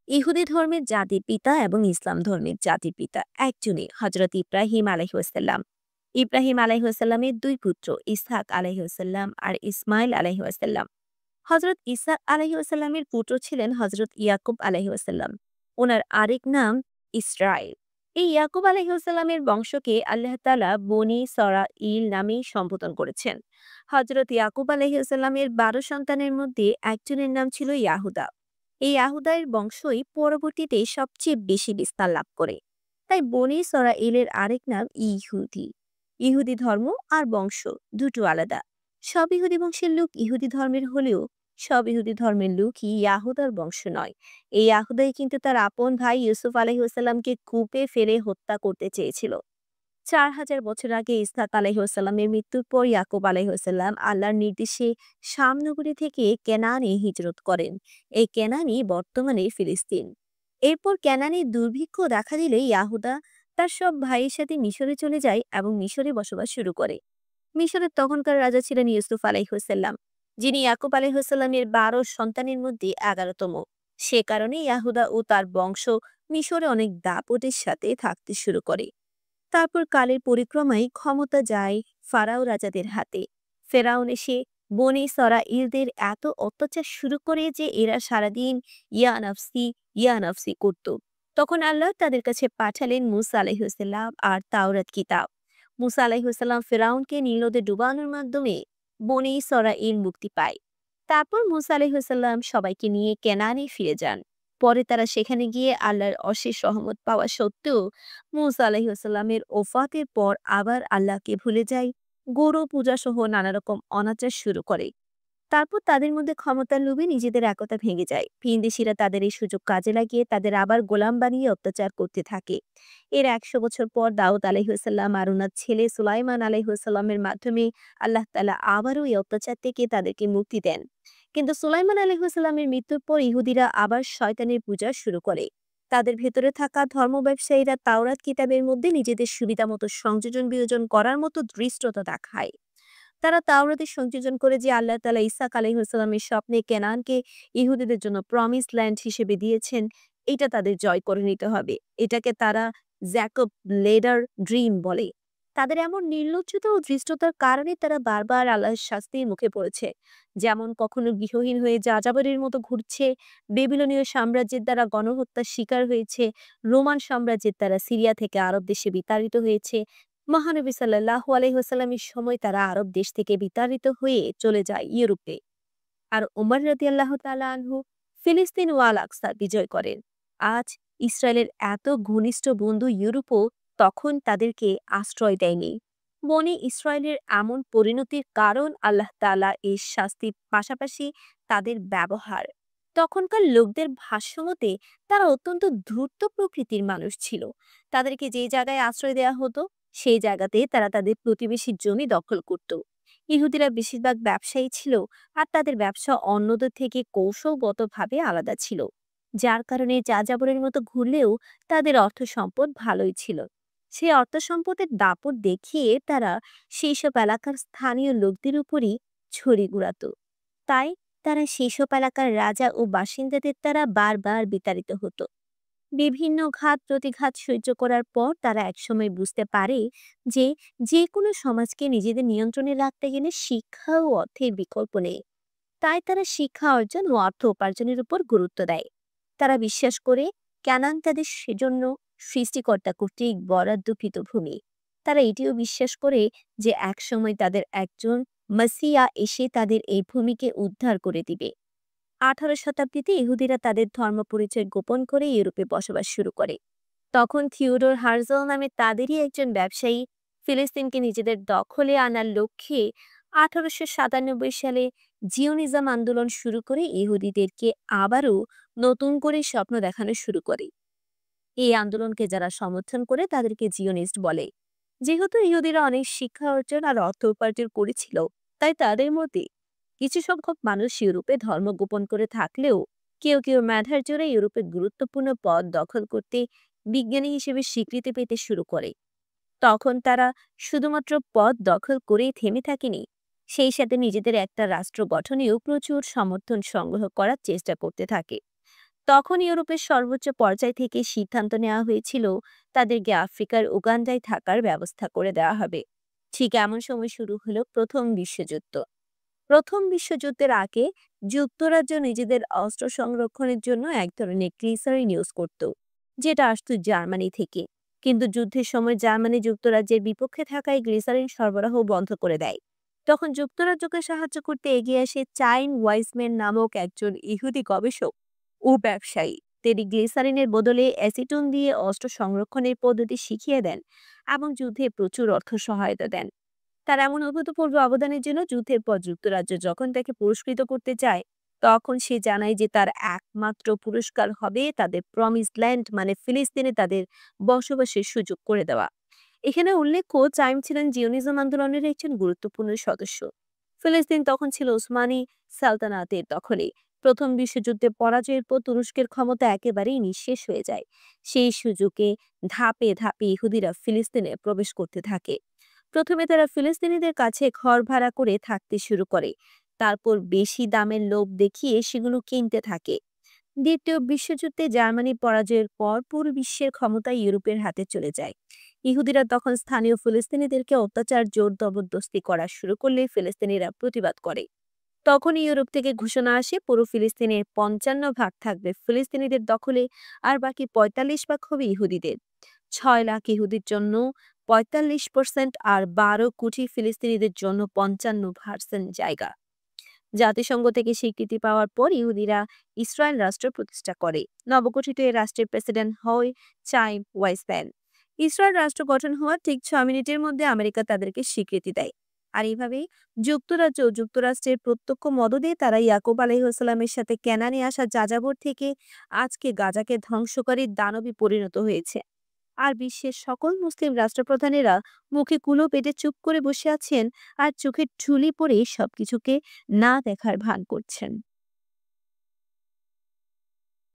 ইহুদি ধর্মের জাতির পিতা এবং ইসলাম ধর্মের জাতির পিতা একজনই, হজরত ইব্রাহিম আলাইহাল্লাম। ইব্রাহিম আলাইহাল্লামের দুই পুত্র, ইসহাক আলাইহাল্লাম আর ইসমাইল আলাইহাল্লাম। হজরত ইসহাক আলাইহাল্লামের পুত্র ছিলেন হজরত ইয়াকুব আলাইহাল্লাম। ওনার আরেক নাম ইসরায়েল। এই ইয়াকুব আলাইহাল্লামের বংশকে আল্লাহ তাআলা বনি সরা ইল নামে সম্বোধন করেছেন। হজরত ইয়াকুব আলাইহাল্লামের 12 সন্তানের মধ্যে একজনের নাম ছিল ইয়াহুদা। এই ইয়াহুদার বংশই পরবর্তীতে সবচেয়ে বেশি বিস্তার লাভ করে। তাই বনি ইসরাঈলের আরেক নাম ইহুদি। ইহুদি ধর্ম আর বংশ দুটো আলাদা। সব ইহুদি বংশের লোক ইহুদি ধর্মের হলেও সব ইহুদি ধর্মের লোকই ইয়াহুদার বংশ নয়। এই ইয়াহুদাই কিন্তু তার আপন ভাই ইউসুফ আলাইহিসসালামকে কূপে ফেলে হত্যা করতে চেয়েছিল। 4000 বছর আগে ইসহাক আলাইহিসসালামের মৃত্যুর পর ইয়াকুব আলাইহিসসালাম আল্লাহর নির্দেশে শাম নগরী থেকে কেনানে হিজরত করেন। এই কেনানই বর্তমানে ফিলিস্তিন। এরপর কেনানে দুর্ভিক্ষ দেখা দিলে ইয়াহুদা তার সব ভাইয়ের সাথে মিশরে চলে যায় এবং মিশরে বসবাস শুরু করে। মিশরের তখনকার রাজা ছিলেন ইউসুফ আলাইহিসসালাম, যিনি ইয়াকুব আলাইহিসসালামের 12 সন্তানের মধ্যে 11তম। সে কারণে ইয়াহুদা ও তার বংশ মিশরে অনেক দাপটের সাথে থাকতে শুরু করে। তারপর কালের পরিক্রমায় ক্ষমতা যায় ফারাও রাজাদের হাতে। ফেরাউন এসে বনে ইসরাঈলদের এত অত্যাচার শুরু করে যে এরা সারাদিন ইয়া নাফসি ইয়া নাফসি করত। তখন আল্লাহ তাদের কাছে পাঠালেন মুসা আলাইহিসসালাম আর তাওরাত কিতাব। মুসা আলাইহিসসালাম ফেরাউনকে নীলদে ডুবানোর মাধ্যমে বনে ইসরাঈল মুক্তি পায়। তারপর মুসা আলাইহিসসালাম সবাইকে নিয়ে কেনানে ফিরে যান। পরে তারা সেখানে গিয়ে আল্লাহর অশেষ রহমত পাওয়া সত্ত্বেও মুসা আলাইহিসসালামের ওফাতের পর আবার আল্লাহকে ভুলে যায়, গরু পূজা সহ নানা রকম অনাচার শুরু করে। তারপর তাদের মধ্যে ক্ষমতার লোভে নিজেদের একতা ভেঙে যায়। ভিনদেশীরা তাদের এই সুযোগ কাজে লাগিয়ে তাদের আবার গোলাম বানিয়ে অত্যাচার করতে থাকে। এর 100 বছর পর দাউদ আলাইহিসসালাম আর ওনার ছেলে সুলাইমান আলাইহিসসালামের মাধ্যমে আল্লাহ তাআলা আবারও এই অত্যাচার থেকে তাদেরকে মুক্তি দেন। কিন্তু সুলাইমান আলাইহিসসালামের মৃত্যুর পর ইহুদিরা আবার শয়তানের পূজা শুরু করে। তাদের ভেতরে থাকা ধর্ম ব্যবসায়ীরা তাওরাত কিতাবের মধ্যে নিজেদের সুবিধা মতো সংযোজন বিয়োজন করার মতো ধৃষ্টতা দেখায়। তারা তাওরাতে সংযোজন করে যে আল্লাহ তাআলা ইসহাক আলাইহিসসালামের স্বপ্নে কেনানকে ইহুদিদের জন্য প্রমিস ল্যান্ড হিসেবে দিয়েছেন, এটা তাদের জয় করে নিতে হবে। এটাকে তারা জ্যাকব লেডার ড্রিম বলে। তাদের এমন নির্লজ্জতা ও ধৃষ্টতার কারণে তারা বারবার আল্লাহর শাস্তির মুখে পড়েছে। যেমন কখনো গৃহহীন হয়ে যাযাবরের মতো ঘুরছে, বেবিলনীয় সাম্রাজ্যের দ্বারা গণহত্যার শিকার হয়েছে, রোমান সাম্রাজ্যের দ্বারা সিরিয়া থেকে আরব দেশে বিতাড়িত হয়েছে। মহানবী সাল্লাল্লাহু আলাইহি ওয়াসাল্লামের সময় তারা আরব দেশ থেকে বিতাড়িত হয়ে চলে যায় ইউরোপে। আর ওমর রাদিয়াল্লাহু তাআলা আনহু ফিলিস্তিন ও আল আকসা বিজয় করেন। আজ ইসরায়েলের এত ঘনিষ্ঠ বন্ধু ইউরোপও তখন তাদেরকে আশ্রয় দেয়নি। বনি ইসরায়েলের এমন পরিণতির কারণ আল্লাহ তাআলা এর শাস্তির পাশাপাশি তাদের ব্যবহার। তখনকার লোকদের ভাষ্যমতে তারা অত্যন্ত ধূর্ত প্রকৃতির মানুষ ছিল। তাদেরকে যে জায়গায় আশ্রয় দেওয়া হতো সেই জায়গাতে তারা তাদের প্রতিবেশীর জমি দখল করত। ইহুদিরা বেশিরভাগ ব্যবসায়ী ছিল আর তাদের ব্যবসা অন্যদের থেকে কৌশলগতভাবে আলাদা ছিল, যার কারণে যাযাবরের মতো ঘুরলেও তাদের অর্থ সম্পদ ভালোই ছিল। সেই অর্থ সম্পদের দাপট দেখিয়ে তারা সেই সব এলাকার স্থানীয় লোকদের উপরই ছড়ি ঘুরাতো। তাই তারা সেই সব এলাকার রাজা ও বাসিন্দাদের দ্বারা বারবার বিতাড়িত হতো। বিভিন্ন ঘাত প্রতিঘাত সহ্য করার পর তারা একসময় বুঝতে পারে যে যে কোনো সমাজকে নিজেদের নিয়ন্ত্রণে রাখতে গেলে শিক্ষা ও অর্থের বিকল্প নেই। তাই তারা শিক্ষা অর্জন ও অর্থ উপার্জনের উপর গুরুত্ব দেয়। তারা বিশ্বাস করে ক্যানান তাদের সেজন্য সৃষ্টিকর্তা কর্তৃক বরাদ্দকৃত ভূমি। তারা এটিও বিশ্বাস করে যে একসময় তাদের একজন মাসিয়া এসে তাদের এই ভূমিকে উদ্ধার করে দিবে। 18 শতাব্দীতে ইহুদিরা তাদের ধর্ম পরিচয় গোপন করে ইউরোপে বসবাস শুরু করে। তখন থিওডোর হার্জল নামে তাদেরই একজন ব্যবসায়ী ফিলিস্তিনকে নিজেদের দখলে আনার লক্ষ্যে 1897 সালে জিওনিজম আন্দোলন শুরু করে ইহুদিদেরকে আবারও নতুন করে স্বপ্ন দেখানো শুরু করে। এই আন্দোলনকে যারা সমর্থন করে তাদেরকে জিওনিস্ট বলে। যেহেতু ইহুদিরা অনেক শিক্ষা অর্জন আর অর্থ উপার্জন করেছিল, তাই তাদের মধ্যে কিছু সংখ্যক মানুষ ইউরোপে ধর্ম গোপন করে থাকলেও কেউ কেউ মেধার জোরে ইউরোপের গুরুত্বপূর্ণ পদ দখল করতে, বিজ্ঞানী হিসেবে স্বীকৃতি পেতে শুরু করে। তখন তারা শুধুমাত্র পদ দখল করেই থেমে থাকেনি, সেই সাথে নিজেদের একটা রাষ্ট্র গঠনেও প্রচুর সমর্থন সংগ্রহ করার চেষ্টা করতে থাকে। তখন ইউরোপের সর্বোচ্চ পর্যায় থেকে সিদ্ধান্ত নেওয়া হয়েছিল তাদেরকে আফ্রিকার উগান্ডায় থাকার ব্যবস্থা করে দেওয়া হবে। ঠিক এমন সময় শুরু হলো প্রথম বিশ্বযুদ্ধ। প্রথম বিশ্বযুদ্ধের আগে যুক্তরাজ্য নিজেদের অস্ত্র সংরক্ষণের জন্য এক ধরনের গ্লিসারিন ইউজ করত, যেটা আসতো জার্মানি থেকে। কিন্তু যুদ্ধের সময় জার্মানি যুক্তরাজ্যের বিপক্ষে থাকায় গ্লিসারিন সরবরাহ বন্ধ করে দেয়। তখন যুক্তরাজ্যকে সাহায্য করতে এগিয়ে আসে চাইন ওয়াইসম্যান নামক একজন ইহুদি গবেষক ও ব্যবসায়ী। তিনি গ্লিসারিনের বদলে অ্যাসিটন দিয়ে অস্ত্র সংরক্ষণের পদ্ধতি শিখিয়ে দেন এবং যুদ্ধে প্রচুর অর্থ সহায়তা দেন। তার এমন অভূতপূর্ব অবদানের জন্য যুদ্ধের পর যুক্তরাজ্য যখন তাকে পুরস্কৃত করতে চায়, তখন সে জানায় যে তার একমাত্র পুরস্কার হবে তাদের প্রমিস ল্যান্ড মানে ফিলিস্তিনে তাদের বসবাসের সুযোগ করে দেওয়া। এখানে উল্লেখ্য, চাইম ছিলেন জিওনিজম আন্দোলনের একজন গুরুত্বপূর্ণ সদস্য। ফিলিস্তিন তখন ছিল ওসমানী সালতানাতের দখলে। প্রথম বিশ্বযুদ্ধে পরাজয়ের পর তুরস্কের ক্ষমতা একেবারেই নিঃশেষ হয়ে যায়। সেই সুযোগে ধাপে ধাপে ইহুদিরা ফিলিস্তিনে প্রবেশ করতে থাকে। প্রথমে তারা ফিলিস্তিনিদের কাছে ঘর ভাড়া করে থাকতে শুরু করে। তারপর বেশি দামের লোভ দেখিয়ে সেগুলো কিনতে থাকে। দ্বিতীয় বিশ্বযুদ্ধে জার্মানি পরাজয়ের পর পুরো বিশ্বের ক্ষমতা ইউরোপের হাতে চলে যায়। ইহুদিরা তখন স্থানীয় ফিলিস্তিনিদেরকে অত্যাচার জোর জবরদস্তি করা শুরু করলে ফিলিস্তিনিরা প্রতিবাদ করে। তখন ইউরোপ থেকে ঘোষণা আসে পুরো ফিলিস্তিনের 55 ভাগ থাকবে ফিলিস্তিনিদের দখলে, আর বাকি 45 ভাগ হবে ইহুদিদের। 6 লাখ ইহুদির জন্য 45% আর 12 কোটি ফিলিস্তিনিদের জন্য 55% জায়গা। জাতিসংঘ থেকে স্বীকৃতি পাওয়ার পর ইহুদিরা ইসরায়েল রাষ্ট্র প্রতিষ্ঠা করে। নবগঠিত এই রাষ্ট্রের প্রেসিডেন্ট হয় চাইম ওয়াইসম্যান। ইসরায়েল রাষ্ট্র গঠন হওয়ার ঠিক 6 মিনিটের মধ্যে আমেরিকা তাদেরকে স্বীকৃতি দেয়। আর এইভাবেই যুক্তরাজ্য ও যুক্তরাষ্ট্রের প্রত্যক্ষ মদদে তারা ইয়াকুব আলাইহিসসালামের সাথে কেনানে আসা যাযাবর থেকে আজকে গাজাকে ধ্বংসকারী দানবে পরিণত হয়েছে। আর বিশ্বের সকল মুসলিম রাষ্ট্রপ্রধানেরা মুখে কুলো পেটে চুপ করে বসে আছেন আর চোখের ঠুলি পরে সবকিছুকে না দেখার ভান করছেন।